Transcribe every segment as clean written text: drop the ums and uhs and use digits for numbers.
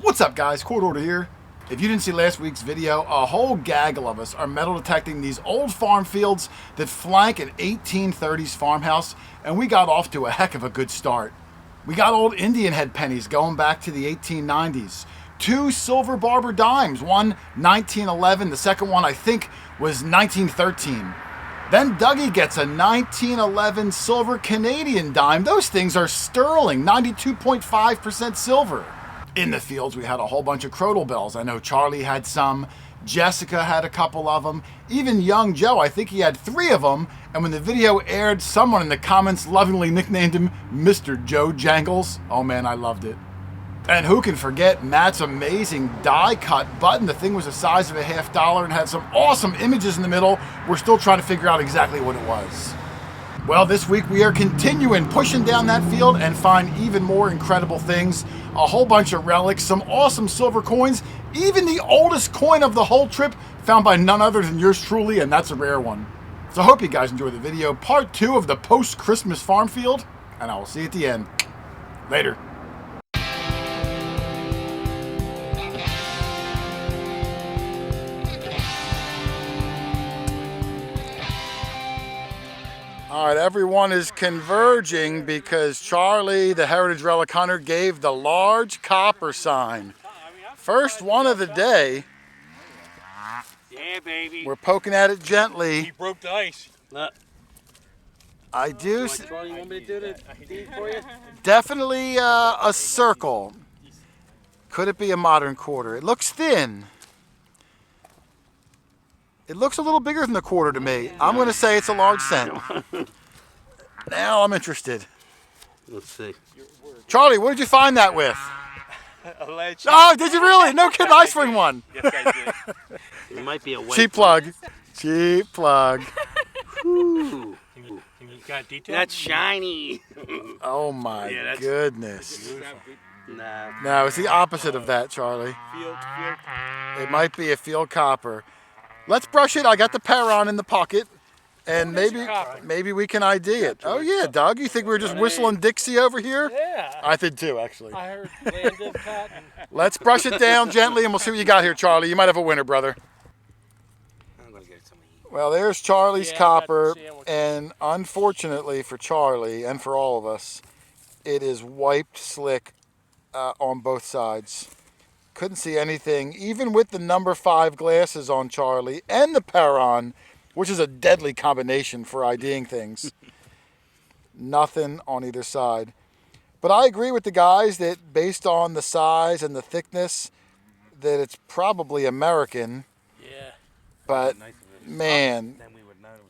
What's up, guys? QuarterHoarder here. If you didn't see last week's video, a whole gaggle of us are metal detecting these old farm fields that flank an 1830s farmhouse, and we got off to a heck of a good start. We got old Indian head pennies going back to the 1890s. 2 silver barber dimes, one 1911, the second one I think was 1913. Then Dougie gets a 1911 silver Canadian dime. Those things are sterling, 92.5% silver. In the fields, we had a whole bunch of Crotal bells. I know Charlie had some, Jessica had a couple of them, even young Joe, I think he had 3 of them, and when the video aired, someone in the comments lovingly nicknamed him Mr. Joe Jangles. Oh man, I loved it. And who can forget Matt's amazing die cut button? The thing was the size of a $50 and had some awesome images in the middle. We're still trying to figure out exactly what it was. Well, this week we are continuing pushing down that field and find even more incredible things. A whole bunch of relics, some awesome silver coins, even the oldest coin of the whole trip found by none other than yours truly, and that's a rare one. So I hope you guys enjoy the video. Part 2 of the post-Christmas farm field, and I will see you at the end. Later. All right, everyone is converging because Charlie, the Heritage Relic Hunter, gave the large copper sign. First one of the day. Yeah, baby. We're poking at it gently. He broke the ice. I do. Charlie, you want me to do the deed for you? Definitely a circle. Could it be a modern quarter? It looks thin. It looks a little bigger than the quarter to me. I'm going to say it's a large cent. Now I'm interested. Let's see. Charlie, what did you find that with? A ledge. Oh, did you really? No kidding, I swing one. Yes, I did. It might be a white Cheap plug. Cheap plug. Ooh. You got detail? That's shiny. Oh my goodness. Nah. No, it's the opposite of that, Charlie. Field. It might be a field copper. Let's brush it. I got the Perron in the pocket, and maybe we can ID it. Oh yeah, Doug, you think we were just whistling Dixie over here? Yeah. I did too, actually. I heard Landon cut. Let's brush it down gently, and we'll see what you got here, Charlie. You might have a winner, brother. I'm gonna get some. Well, there's Charlie's Yeah, copper, that's the and unfortunately for Charlie and for all of us, it is wiped slick on both sides. Couldn't see anything, even with the number 5 glasses on Charlie and the Perron, which is a deadly combination for IDing things. Nothing on either side. But I agree with the guys that based on the size and the thickness, that it's probably American. Yeah. But man,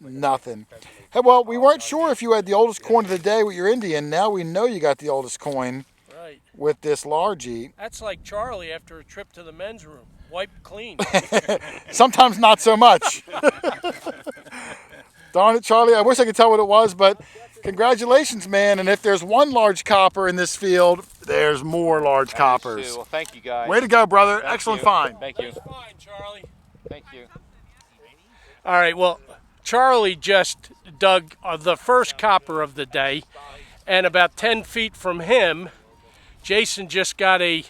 nothing. Hey, well, we weren't sure if you had the oldest coin of the day with your Indian. Now we know you got the oldest coin. Right. With this largie. That's like Charlie after a trip to the men's room. Wiped clean. Sometimes not so much. Darn it, Charlie. I wish I could tell what it was, but congratulations, man. And if there's one large copper in this field, there's more large coppers. Well, thank you, guys. Way to go, brother. Thank Excellent you. find. Thank you. Nice find, Charlie. Thank you. All right, well, Charlie just dug the first copper of the day, and about 10 feet from him, Jason just got a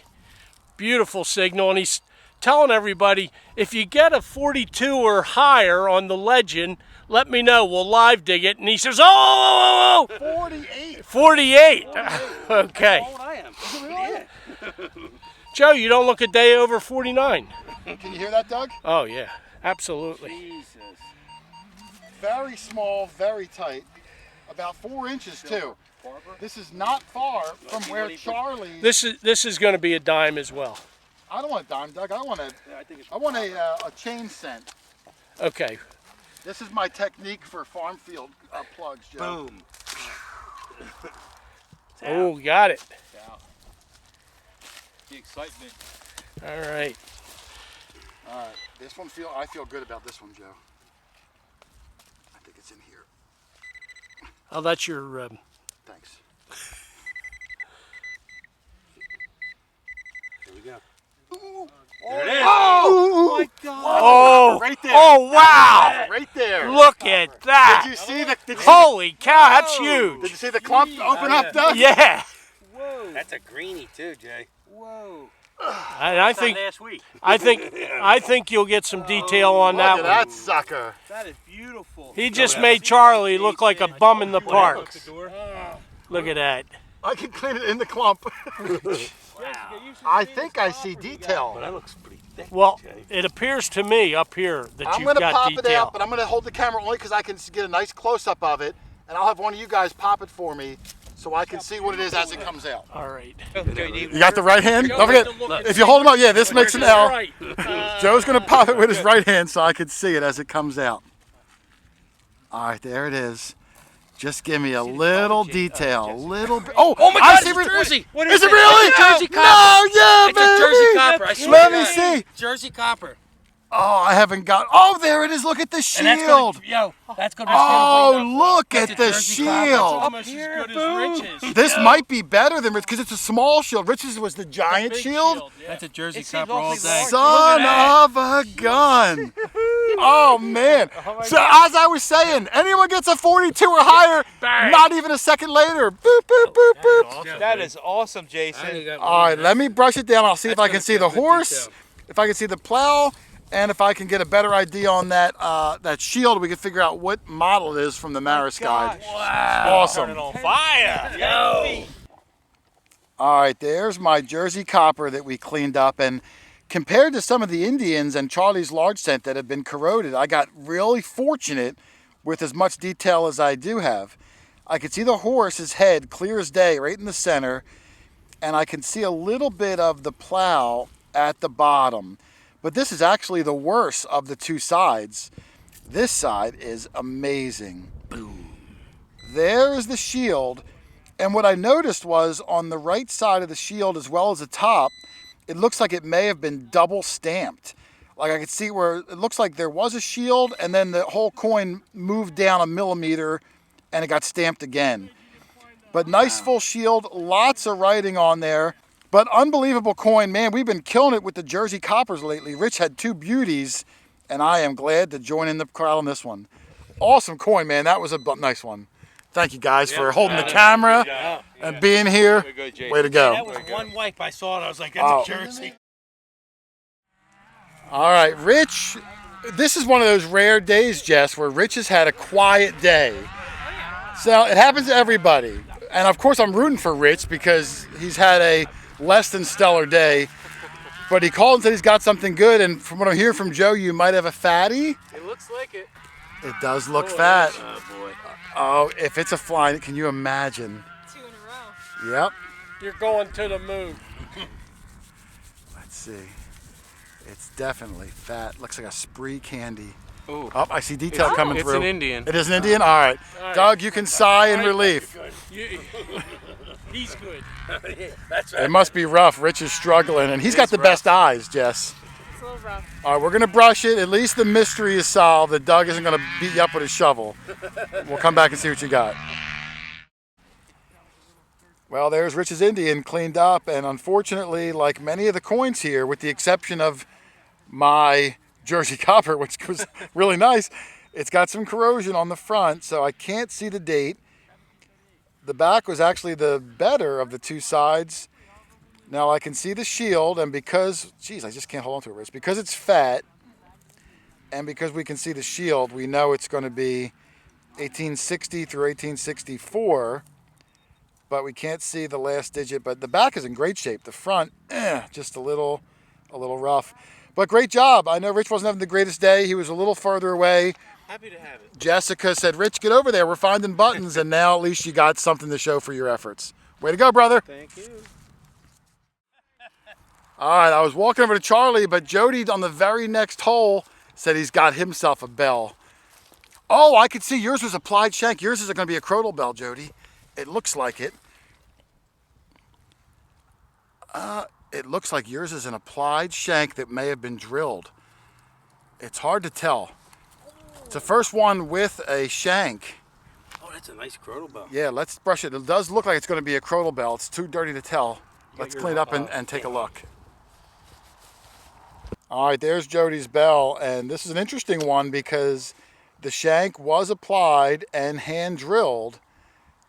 beautiful signal, and he's telling everybody, if you get a 42 or higher on the legend, let me know. We'll live dig it. And he says, oh! 48. 48. Okay. How old I am? Really? Joe, you don't look a day over 49. Can you hear that, Doug? Oh, yeah. Absolutely. Jesus. Very small, very tight. About 4 inches, too. This is not far from where Charlie... This is going to be a dime as well. I don't want a dime, Doug. I want a chain cent. Okay. This is my technique for farm field plugs, Joe. Boom. Oh, got it. The excitement. All right. All right. This one I feel good about this one, Joe. I think it's in here. Oh, that's your... Thanks. Here we go. Ooh. There it is. Oh my God. Oh, right there. Oh, wow. Right there. Look at that. Did you see the? Holy cow, that's huge. Did you see the clump open up, Doug? Yeah. Whoa. That's a greenie too, Jay. Whoa. And I think last week. I think you'll get some detail on that one. that sucker. That is beautiful. He just made Charlie look like a bum in the park. Look at that. I can clean it in the clump. I think I see detail. That looks pretty thick. Well, it appears to me up here that I'm you've gonna got pop detail. it out, but I'm gonna hold the camera only because I can get a nice close-up of it, and I'll have one of you guys pop it for me so I can see what it is as it comes out. All right. You got the right hand? Don't forget, if you hold them up, yeah, this makes an L. Right. Joe's gonna pop it with his right hand so I can see it as it comes out. All right, there it is. Just give me a little detail, a little bit. Oh Oh my I God, see it's it. Jersey. What is it really? It's a Jersey copper. No, yeah, It's baby. a Jersey copper. I swear Let to me God. see. Jersey copper. Oh, I haven't got. Oh, there it is. Look at the And that's shield. gonna, that's gonna be Oh, look That's at a the Jersey copper. shield. Almost as good as Rich's. This might be better than Rich because it's a small shield. Rich's was the giant Big shield. yeah. That's a Jersey It seems copper all awfully day. large. Son of a gun. Oh, man. So, as I was saying, anyone gets a 42 or higher, Bang. not even a second later. Boop, boop, boop, boop. That is awesome, Jason. All right, let me brush it down. I'll see if I can see the horse, if I can see the plow, and if I can get a better idea on that that shield. We can figure out what model it is from the Maris guide. Turning Awesome. on fire. All right, there's my Jersey copper that we cleaned up, and compared to some of the Indians and Charlie's large scent that have been corroded, I got really fortunate with as much detail as I do have. I can see the horse's head clear as day right in the center, and I can see a little bit of the plow at the bottom. But this is actually the worst of the two sides. This side is amazing. Boom. There is the shield. And what I noticed was on the right side of the shield as well as the top, it looks like it may have been double stamped. Like I could see where it looks like there was a shield and then the whole coin moved down a millimeter and it got stamped again. But nice full shield, lots of writing on there. But unbelievable coin, man. We've been killing it with the Jersey coppers lately. Rich had two beauties, and I am glad to join in the crowd on this one. Awesome coin, man. That was a nice one. Thank you guys for holding the camera and being here. Way to go. That was one wipe. I saw it. I was like, that's a Jersey. All right, Rich. This is one of those rare days, Jess, where Rich has had a quiet day. So it happens to everybody. And of course, I'm rooting for Rich because he's had a less than stellar day, but he called and said he's got something good, and from what I'm hearing from Joe, you might have a fatty. It looks like it. It does look fat. Oh, boy. Oh, if it's a fly, can you imagine? 2 in a row. Yep. You're going to the moon. Let's see. It's definitely fat. Looks like a spree candy. Ooh. Oh, I see detail coming It's through. an Indian. It is an Indian? All right. Doug, you can sigh in relief. He's good. It must be rough. Rich is struggling, and he's got the best eyes, Jess. It's a little rough. All right, we're going to brush it. At least the mystery is solved that Doug isn't going to beat you up with a shovel. We'll come back and see what you got. Well, there's Rich's Indian cleaned up, and unfortunately, like many of the coins here, with the exception of my Jersey copper, which was really nice, it's got some corrosion on the front, so I can't see the date. The back was actually the better of the two sides. Now I can see the shield, and because, geez, I just can't hold on to it, Rich. Because it's fat, and because we can see the shield, we know it's going to be 1860 through 1864, but we can't see the last digit. But the back is in great shape. The front, just a little rough. But great job. I know Rich wasn't having the greatest day. He was a little further away. Happy to have it. Jessica said, Rich, get over there. We're finding buttons, and now at least you got something to show for your efforts. Way to go, brother. Thank you. All right, I was walking over to Charlie, but Jody on the very next hole said he's got himself a bell. Oh, I could see yours was applied shank. Yours is going to be a crotal bell, Jody. It looks like it. It looks like yours is an applied shank that may have been drilled. It's hard to tell. It's the first one with a shank. Oh, that's a nice crotal bell. Yeah, let's brush it. It does look like it's going to be a crotal bell. It's too dirty to tell. Let's clean it up and take a look. All right, there's Jody's bell, and this is an interesting one because the shank was applied and hand drilled,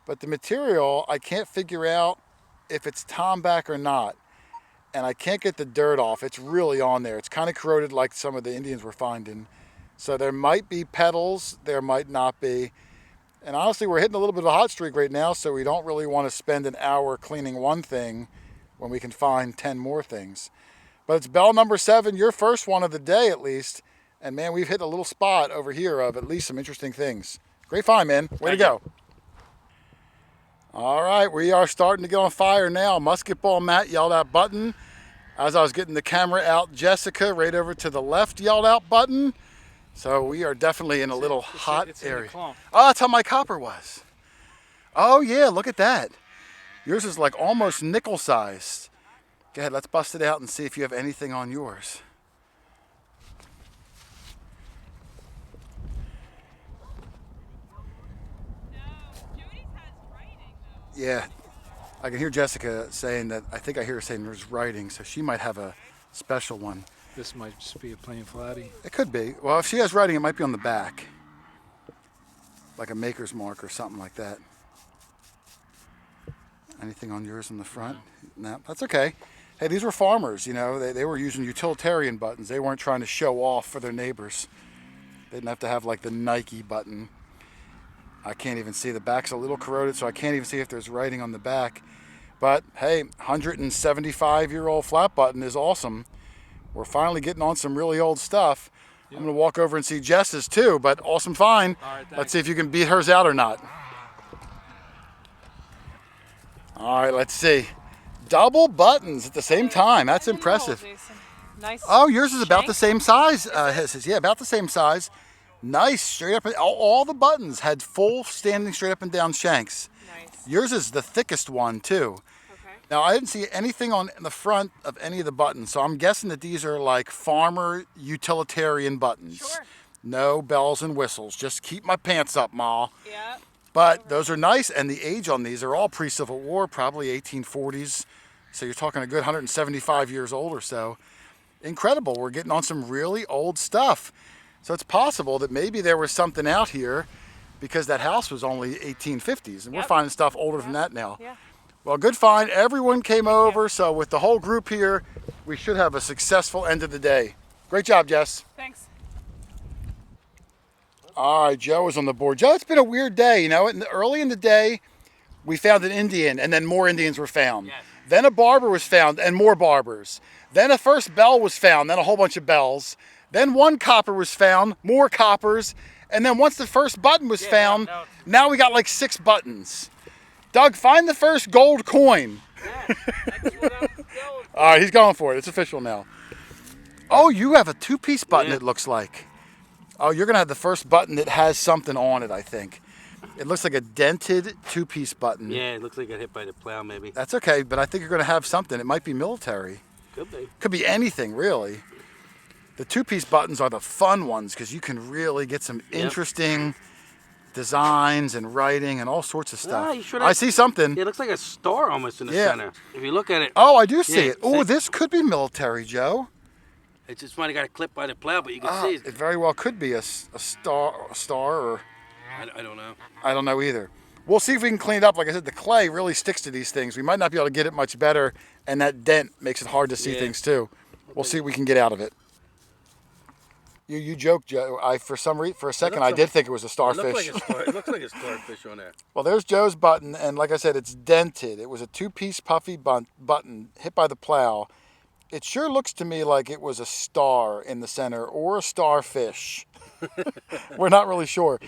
but the material, I can't figure out if it's tomback or not. and I can't get the dirt off. It's really on there. It's kind of corroded like some of the Indians were finding. So there might be petals, there might not be. And honestly, we're hitting a little bit of a hot streak right now, so we don't really want to spend an hour cleaning one thing when we can find 10 more things. But it's bell number 7, your first one of the day at least. And man, we've hit a little spot over here of at least some interesting things. Great find, man. Way to go. All right, we are starting to get on fire now. Musket ball Matt yelled out button. As I was getting the camera out, Jessica right over to the left yelled out button. So we are definitely in a little hot area. Oh, that's how my copper was. Oh yeah, look at that. Yours is like almost nickel sized. Go ahead, let's bust it out and see if you have anything on yours. Yeah, I can hear Jessica saying that. I think I hear her saying there's writing, so she might have a special one. This might just be a plain flatty. It could be. Well, if she has writing, it might be on the back, like a maker's mark or something like that. Anything on yours in the front? No, that's okay. Hey, these were farmers, you know. They were using utilitarian buttons. They weren't trying to show off for their neighbors. They didn't have to have like the Nike button. I can't even see. The back's a little corroded, so I can't even see if there's writing on the back. But hey, 175-year-old flat button is awesome. We're finally getting on some really old stuff. Yep. I'm going to walk over and see Jess's too, but awesome find. All right, let's see if you can beat hers out or not. All right, let's see. Double buttons at the same time. That's impressive. Nice. Oh, yours is about the same size. Yeah, about the same size. Nice, straight up. All the buttons had full standing straight up and down shanks. Nice. Yours is the thickest one too. Okay. Now, I didn't see anything on the front of any of the buttons, so I'm guessing that these are like farmer utilitarian buttons. Sure. No bells and whistles. Just keep my pants up, Ma. Yeah. But those are nice, and the age on these are all pre-Civil War, probably 1840s. So you're talking a good 175 years old or so. Incredible. We're getting on some really old stuff. So it's possible that maybe there was something out here because that house was only 1850s, and we're finding stuff older than that now. Yeah. Well, good find. Everyone came over, so with the whole group here, we should have a successful end of the day. Great job, Jess. Thanks. All right, Joe is on the board. Joe, it's been a weird day, you know. Early in the day, we found an Indian, and then more Indians were found. Yes. Then a barber was found, and more barbers. Then a first bell was found, then a whole bunch of bells. Then one copper was found, more coppers. And then once the first button was found, now we got like 6 buttons. Doug, find the first gold coin. All right, he's going for it. It's official now. Oh, you have a 2-piece button, it looks like. Oh, you're going to have the first button that has something on it, I think. It looks like a dented 2-piece button. Yeah, it looks like it got hit by the plow, maybe. That's okay, but I think you're going to have something. It might be military. Could be. Could be anything, really. The 2-piece buttons are the fun ones because you can really get some interesting designs and writing and all sorts of stuff. I see something. It looks like a star almost in the center. If you look at it. Oh, I do see it. Oh, this could be military, Joe. It just might have got clipped by the plow, but you can see it. It very well could be a star, or I don't know. I don't know either. We'll see if we can clean it up. Like I said, the clay really sticks to these things. We might not be able to get it much better, and that dent makes it hard to see things too. We'll see what we can get out of it. You joked, Joe. For a second, I did think it was a starfish. It looks like a starfish on there. Well, there's Joe's button, and like I said, it's dented. It was a 2-piece puffy button hit by the plow. It sure looks to me like it was a star in the center or a starfish. We're not really sure.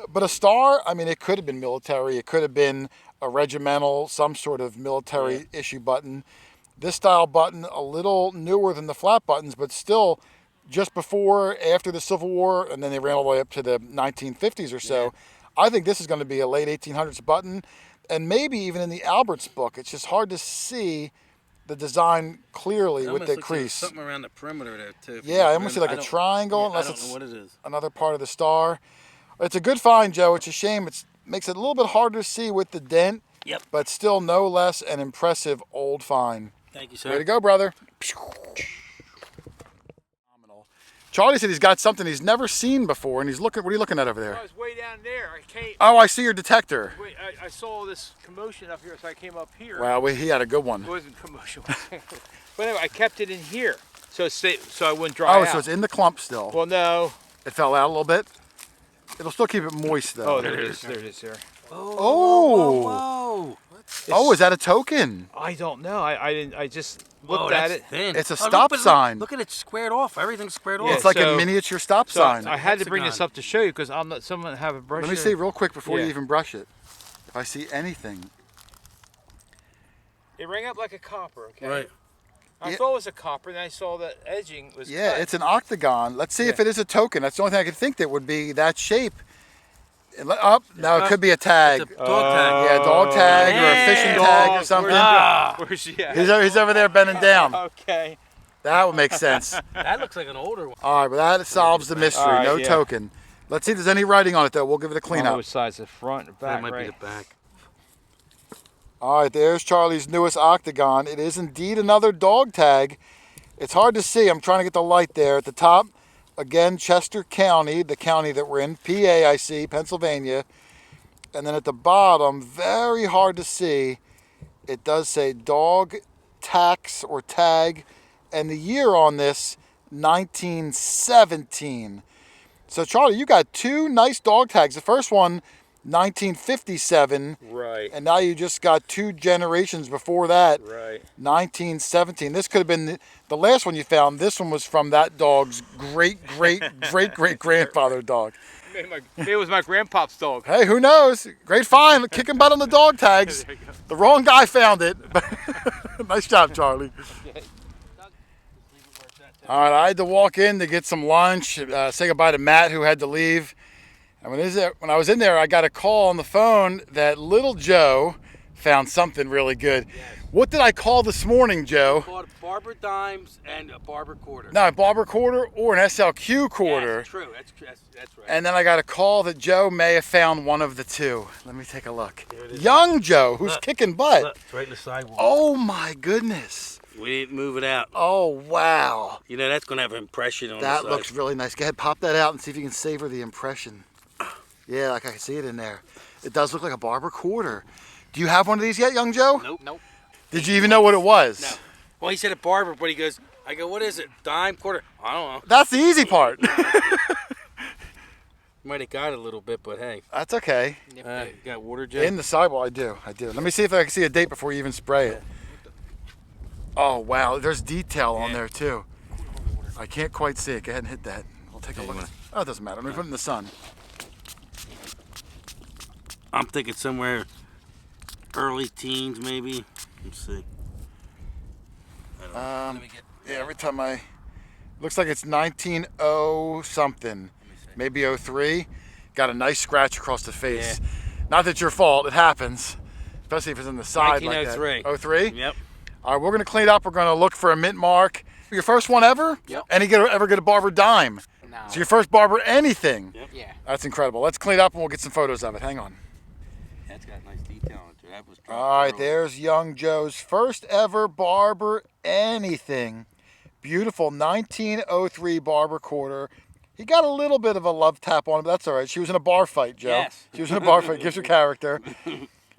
But a star, I mean, it could have been military. It could have been a regimental, some sort of military issue button. This style button, a little newer than the flat buttons, but still just before, after the Civil War, and then they ran all the way up to the 1950s or so. I think this is going to be a late 1800s button, and maybe even in the Albert's book. It's just hard to see the design clearly with the crease. Something around the perimeter there too. Yeah, I almost see like a triangle, unless it's what it is. Another part of the star. It's a good find, Joe. It's a shame. It makes it a little bit harder to see with the dent. Yep. But still, no less an impressive old find. Thank you, sir. Way to go, brother. Charlie said he's got something he's never seen before, and he's looking. What are you looking at over there? I was way down there. Oh, I see your detector. Wait, I saw this commotion up here, so I came up here. Wow, he had a good one. It wasn't commotion. But anyway, I kept it in here, so so I wouldn't dry out. Oh, so it's in the clump still. Well, no. It fell out a little bit. It'll still keep it moist though. Oh, there it is. There it is. There. Whoa. Oh, is that a token? I don't know. I didn't. I just Whoa, looked at that's it. thin. It's a Oh, stop look, sign. Look at it squared off. Everything's squared Yeah, off. It's like a so- miniature stop So sign. I had to bring this Hexagon. up to show you because I'm not. Someone have a brush. Let me here. see real quick before you Yeah. even brush it. If I see anything. It rang up like a copper. Okay. Right. I Yeah. thought it was a copper, and I saw that edging was. Yeah, cut. it's an octagon. Let's see if Yeah. it is a token. That's the only thing I could think that would be that shape. Up, no, it could be a tag. It's a dog tag. Yeah, dog tag or a fishing tag or something. Where's she at? He's over there bending down. Okay. That would make sense. That looks like an older one. All right, but that solves the mystery. All right, No yeah. token. Let's see if there's any writing on it though. We'll give it a On cleanup. both sides, the front and back, That might right? be the back. All right, there's Charlie's newest octagon. It is indeed another dog tag. It's hard to see. I'm trying to get the light there. At the top, again, Chester County, the county that we're in. PA, I see, Pennsylvania. And then at the bottom, very hard to see, it does say dog tax or tag. And the year on this, 1917. So, Charlie, you got two nice dog tags. The first one, 1957. Right. And now you just got two generations before that, Right. 1917. This could have been the last one you found. This one was from that dog's great grandfather dog. Maybe it was my grandpop's dog. Hey, who knows? Great find. Kicking butt on the dog tags. The wrong guy found it. Nice job, Charlie. All right, I had to walk in to get some lunch, say goodbye to Matt, who had to leave. And when I was in there, I got a call on the phone that little Joe found something really good. What did I call this morning, Joe? Called barber dimes and a barber quarter. No, a barber quarter or an SLQ quarter. That's true. That's right. And then I got a call that Joe may have found one of the two. Let me take a look. Young Joe, who's kicking butt. Look, it's right in the sidewalk. Oh my goodness. We didn't move it out. Oh wow. You know, that's going to have an impression on the That side. looks really nice. Go ahead, pop that out and see if you can savor the impression. Yeah, like I can see it in there. It does look like a barber quarter. Do you have one of these yet, young Joe? Nope. Did you even know what it was? No. Well, he said a barber, but he goes, I go, what is it? Dime, quarter? I don't know. That's the easy part. Might have got it a little bit, but hey. That's okay. You got water jet? In the sidewall, I do. Let me see if I can see a date before you even spray it. Oh, wow. There's detail on there, too. I can't quite see it. Go ahead and hit that. We'll take a look. Oh, it doesn't matter. Let me put it in the sun. I'm thinking somewhere early teens, maybe. Let's see. Yeah, every time looks like it's 1900 something, maybe 03. Got a nice scratch across the face. Yeah. Not that your fault. It happens, especially if it's in the side like that. 1903. 03? Yep. All right, we're gonna clean it up. We're gonna look for a mint mark. Your first one ever? Yep. And you ever get a barber dime? No. So your first barber anything? Yep. Yeah. That's incredible. Let's clean it up and we'll get some photos of it. Hang on. That's got nice detail on it, too. That was All right, there's young Joe's first ever barber anything. Beautiful 1903 barber quarter. He got a little bit of a love tap on it, but that's all right. She was in a bar fight, Joe. Yes. She was in a bar fight. Gives her character.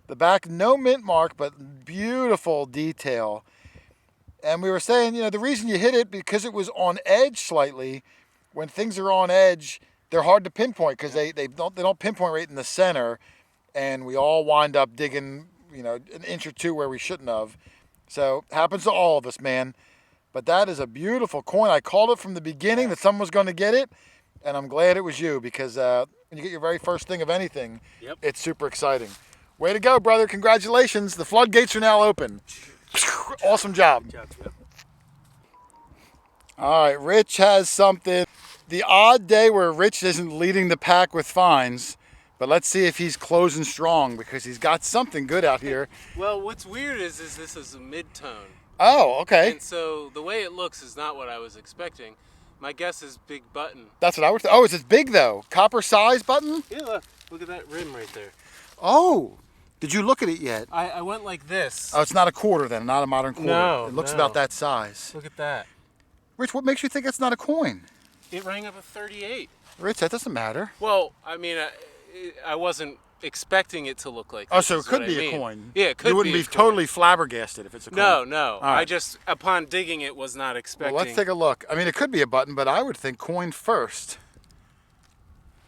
The back, no mint mark, but beautiful detail. And we were saying, the reason you hit it because it was on edge slightly. When things are on edge, they're hard to pinpoint because they don't pinpoint right in the center, and we all wind up digging an inch or two where we shouldn't have. So happens to all of us, man. But that is a beautiful coin. I called it from the beginning that someone was going to get it, and I'm glad it was you because when you get your very first thing of anything, it's super exciting. Way to go, brother. Congratulations. The floodgates are now open. Awesome job. All right, Rich has something. The odd day where Rich isn't leading the pack with finds, but let's see if he's closing strong because he's got something good out here. Well, what's weird is this is a mid-tone. Oh, okay. And so the way it looks is not what I was expecting. My guess is big button. That's what I would think. Oh, it's big though. Copper size button? Yeah, look at that rim right there. Oh, did you look at it yet? I went like this. Oh, it's not a quarter then, not a modern quarter. No, it looks no. about that size. Look at that. Rich, what makes you think it's not a coin? It rang up a 38. Rich, that doesn't matter. Well, I mean, I wasn't expecting it to look like. Oh, this, so it is could what be I a mean. coin. Yeah, it could You wouldn't be be a coin. totally flabbergasted if it's a coin. No, no. All right. I just, upon digging it, was not expecting. Well, let's take a look. I mean, it could be a button, but I would think coin first.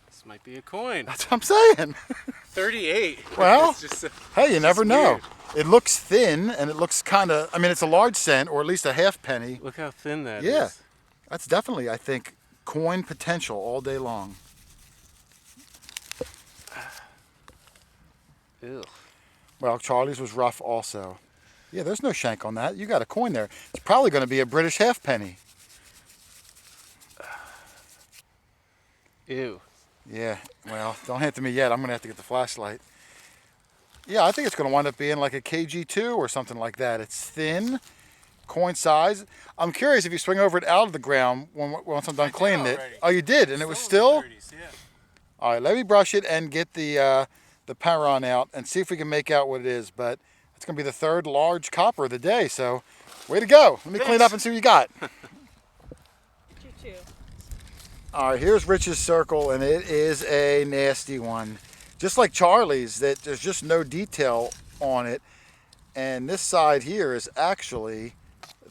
This might be a coin. That's what I'm saying. 38. Well, It's just hey, you never know. weird. It looks thin, and it looks kind of, I mean, it's a large cent, or at least a half penny. look how thin that is. Yeah. That's definitely, I think, coin potential all day long. Ew. Well, Charlie's was rough also. Yeah, there's no shank on that. You got a coin there. It's probably going to be a British halfpenny. Ew. Yeah, well, don't hand it to me yet. I'm going to have to get the flashlight. Yeah, I think it's going to wind up being like a KG2 or something like that. It's thin, coin size. I'm curious if you swing over it out of the ground once I'm done cleaning it. already. Oh, you did, and it was still? 30s, yeah. All right, let me brush it and get the Paron out and see if we can make out what it is. But it's going to be the third large copper of the day, so way to go. Let me clean it up and see what you got. Choo-choo. All right, here's Rich's circle, and it is a nasty one. Just like Charlie's, that there's just no detail on it. And this side here is actually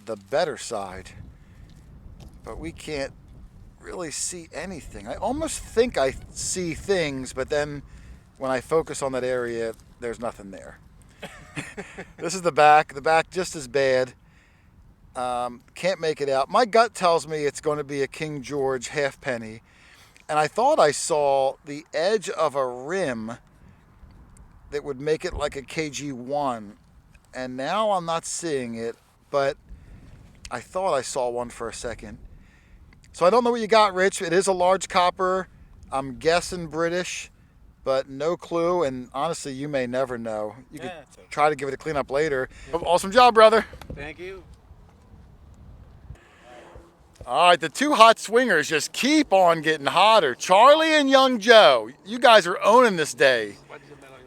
the better side. But we can't really see anything. I almost think I see things, but then when I focus on that area, there's nothing there. This is the back just as bad. Can't make it out. My gut tells me it's going to be a King George halfpenny, and I thought I saw the edge of a rim that would make it like a KG1, and now I'm not seeing it, but I thought I saw one for a second. So I don't know what you got, Rich. It is a large copper. I'm guessing British, but no clue, and honestly, you may never know. You could try to give it a cleanup later. Awesome job, brother. Thank you. All right, the two hot swingers just keep on getting hotter. Charlie and Young Joe, you guys are owning this day.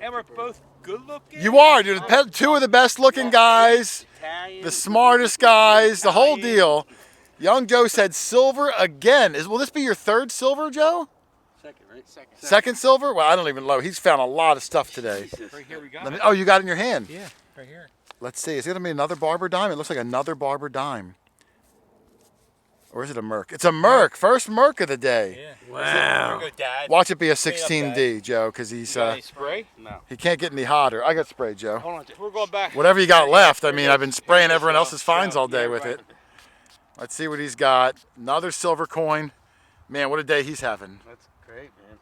And we're both good looking. You are. You're two of the best looking guys, the smartest guys, the whole deal. Young Joe said silver again. Will this be your third silver, Joe? Second, right? Second. Second silver? Well, I don't even know. He's found a lot of stuff today. Right here we got it. Oh, you got it in your hand? Yeah, right here. Let's see. Is it going to be another Barber dime? It looks like another Barber dime. Or is it a Merc? It's a Merc. First Merc of the day. Yeah. Wow. Here we go, Dad. Watch it be a Clean up, 16D, Joe, because he's You got any spray? No. he can't get any hotter. I got spray, Joe. Hold on. We're going back. Whatever you got left. I mean, I've been spraying everyone else's finds all day with it. Let's see what he's got. Another silver coin. Man, what a day he's having. That's great, man.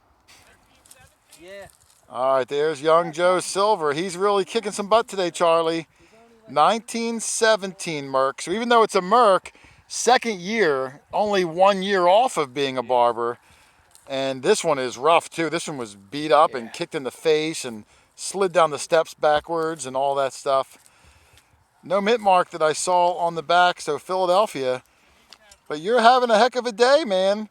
Yeah. All right, there's Young Joe Silver. He's really kicking some butt today, Charlie. 1917 Merc. So even though it's a Merc, second year, only 1 year off of being a barber. And this one is rough too. This one was beat up and kicked in the face and slid down the steps backwards and all that stuff. No mint mark that I saw on the back, so Philadelphia. But you're having a heck of a day, man.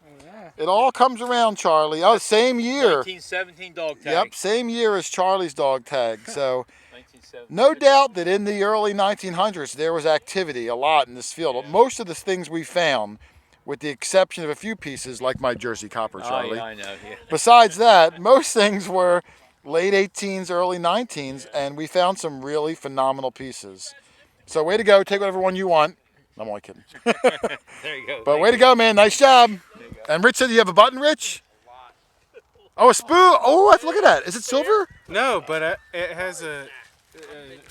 It all comes around, Charlie. Oh, same year. 1917 dog tag. Yep, same year as Charlie's dog tag. So 1917. no doubt that in the early 1900s there was activity a lot in this field. Most of the things we found, with the exception of a few pieces like my Jersey copper, Charlie. Oh, yeah, I know. Yeah. Besides that, most things were late 18s, early 19s, and we found some really phenomenal pieces. So way to go. Take whatever one you want. I'm only kidding. There you go. But way to go, man. Nice job. And Rich said you have a button, Rich? Oh, a spoon. Oh, look at that. Is it silver? No, but it has a.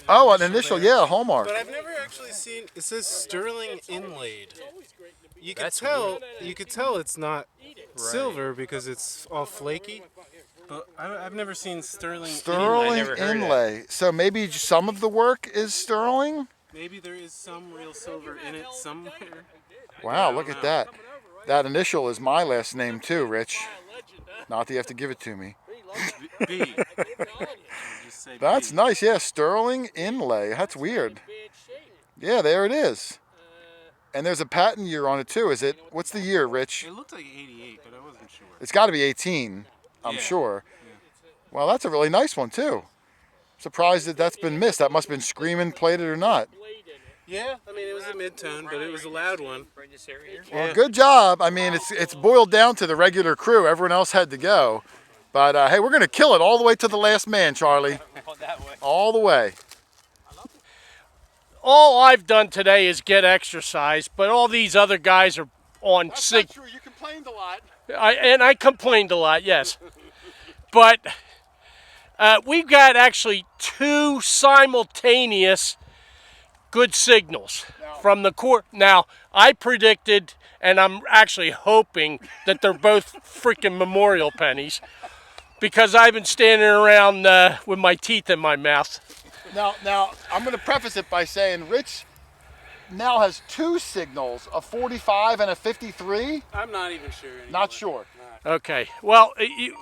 Oh, an initial. Yeah, a hallmark. But I've never actually seen. It says sterling inlaid. You could That's tell. You could tell it's not silver because it's all flaky. But I've never seen sterling. Sterling never heard of inlay. So maybe some of the work is sterling? Maybe there is some real silver in it somewhere. Wow, look at that. That initial is my last name too, Rich. Not that you have to give it to me. B. Just say That's B. nice. Yeah, sterling inlay. That's weird. Yeah, there it is. And there's a patent year on it too. Is it? What's the year, Rich? It looked like 88, but I wasn't sure. It's got to be 18, I'm Yeah. sure. Well, that's a really nice one too. Surprised that that's been missed. That must have been screaming, plated or not. Yeah, I mean it was a mid-tone, but it was a loud one. Right in this area here. Well, good job. I mean, it's boiled down to the regular crew. Everyone else had to go. But hey, we're gonna kill it all the way to the last man, Charlie. That way. All the way. All I've done today is get exercise, but all these other guys are on sick. true. You complained a lot. I complained a lot, yes. But we've got actually 2 simultaneous good signals from the court. Now, I predicted, and I'm actually hoping, that they're both freaking memorial pennies, because I've been standing around with my teeth in my mouth. Now, I'm going to preface it by saying Rich now has 2 signals, a 45 and a 53. I'm not even sure anymore. Not sure. Okay, well, you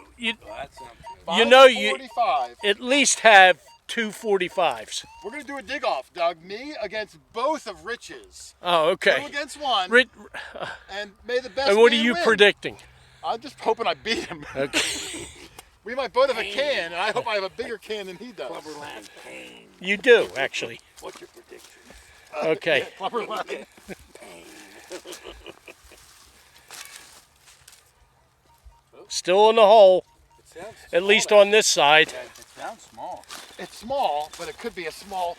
That's something. you know Mine's a you 45. at least have 2 45s. We're going to do a dig off, Doug. Me against both of Rich's. Oh, 2 okay. against 1. Ri- And may the best And what are man you win. predicting? I'm just hoping I beat him. Okay. We might both have a can, and I hope I have a bigger can than he does. You do, actually. What's your prediction? Okay. Clubber line. Still in the hole, It sounds at least on this side. It sounds small. It's small, but it could be a small.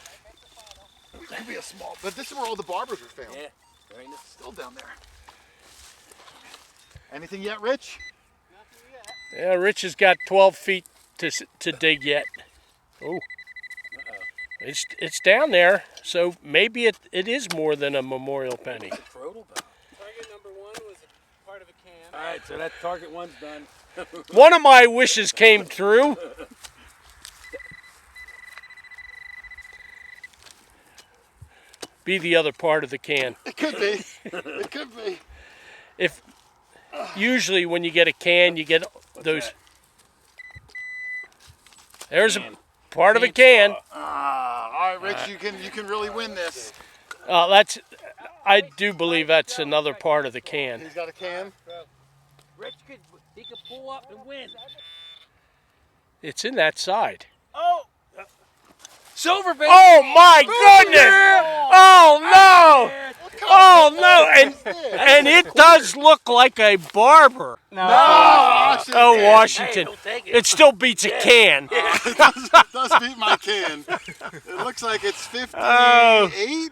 It could be a small. But this is where all the barbers are found. Yeah. Right. Still down there. Anything yet, Rich? Yeah, Rich has got 12 feet to dig yet. Oh, it's down there, so maybe it is more than a memorial penny. Throttle bell. Target number 1 was a part of a can. All right, so that target 1's done. One of my wishes came true. Be the other part of the can. It could be. It could be. If usually when you get a can, you get those. There's a part of a can. All right, Rich, you can really win this. That's. I do believe that's another part of the can. He's got a can. Rich could pull up and win. It's in that side. Oh, silver baby. Oh my goodness! Oh no! Oh no! And it does look like a barber. No. Washington. Oh, Washington! Hey, he'll take it. It still beats a can. It does beat my can. It looks like it's 58. Oh.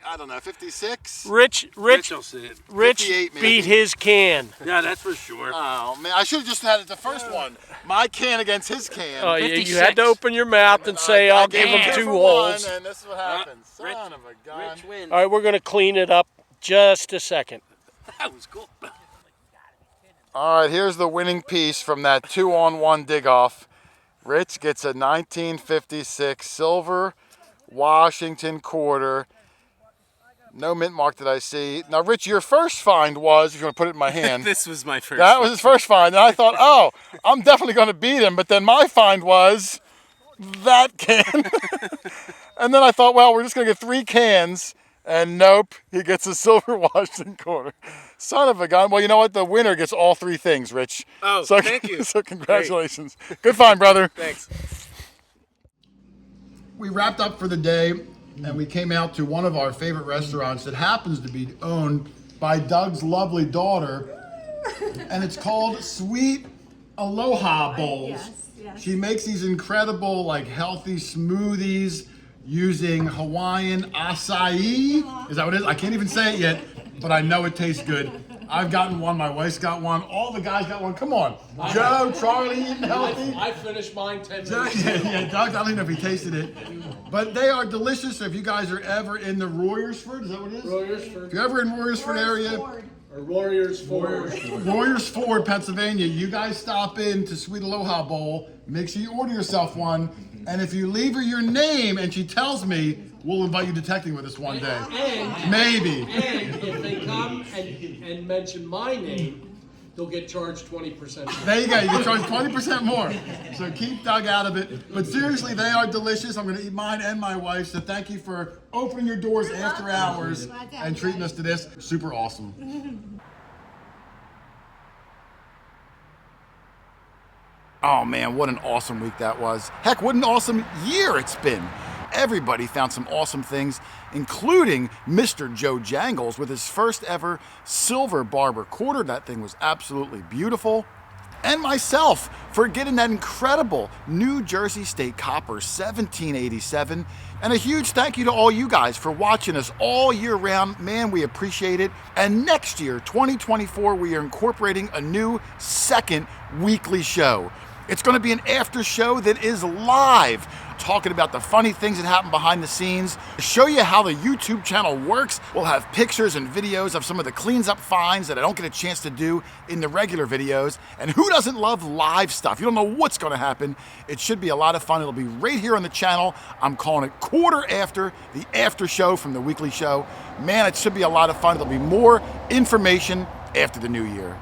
I don't know, 56. Rich will see it. 58 maybe. beat his can. Yeah, that's for sure. Oh man, I should have just had it the first one. My can against his can. Oh, you had to open your mouth and say, I "I'll gave give him him 2 for holes." one, and this is what happens. Rich- Son of a gun. Rich wins. All right, we're gonna clean it up just a second. That was cool. All right, here's the winning piece from that 2-on-1 dig-off. Rich gets a 1956 silver Washington quarter. No mint mark that I see. Now, Rich, your first find was, if you want to put it in my hand. This was my first. That was his first find. And I thought, oh, I'm definitely going to beat him. But then my find was that can. And then I thought, well, we're just going to get 3 cans. And nope, he gets a silver Washington quarter. Son of a gun. Well, you know what? The winner gets all 3 things, Rich. Oh, So, thank you. So congratulations. Good find, brother. Thanks. We wrapped up for the day, and we came out to one of our favorite restaurants that happens to be owned by Doug's lovely daughter, and it's called Sweet Aloha Bowls. Yes. She makes these incredible, like, healthy smoothies using Hawaiian acai. Is that what it is? I can't even say it yet, but I know it tastes good. I've gotten one, my wife's got one, all the guys got one. Come on. Joe, Charlie, eating healthy. I finished mine 10 Yeah, Doug, I don't even know if he tasted it. But they are delicious. So if you guys are ever in the Royersford, is that what it is? Royersford. If you're ever in Royersford area, Or Warriors Ford. Royersford, Pennsylvania, you guys stop in to Sweet Aloha Bowl. Make sure you order yourself one. And if you leave her your name and she tells me, we'll invite you detecting with us one day. Maybe. And if they come and mention my name, they'll get charged 20%. There you go. You can charge 20% more. So keep Doug out of it. But seriously, they are delicious. I'm going to eat mine and my wife's. So thank you for opening your doors after hours and treating us to this. Super awesome. Oh man, what an awesome week that was. Heck, what an awesome year it's been. Everybody found some awesome things, including Mr. Joe Jangles with his first ever silver barber quarter. That thing was absolutely beautiful. and myself for getting that incredible New Jersey State Copper 1787. And a huge thank you to all you guys for watching us all year round. Man, we appreciate it. And next year, 2024, we are incorporating a new second weekly show. It's going to be an after show that is live, talking about the funny things that happen behind the scenes, show you how the YouTube channel works. We'll have pictures and videos of some of the cleans up finds that I don't get a chance to do in the regular videos. And who doesn't love live stuff? You don't know what's going to happen. It should be a lot of fun. It'll be right here on the channel. I'm calling it Quarter After, the after show from the weekly show. Man, it should be a lot of fun. There'll be more information after the new year.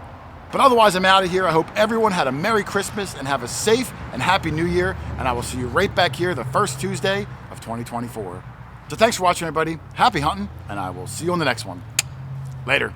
But otherwise, I'm out of here. I hope everyone had a Merry Christmas and have a safe and Happy New Year. And I will see you right back here the first Tuesday of 2024. So thanks for watching, everybody. Happy hunting, and I will see you on the next one. Later.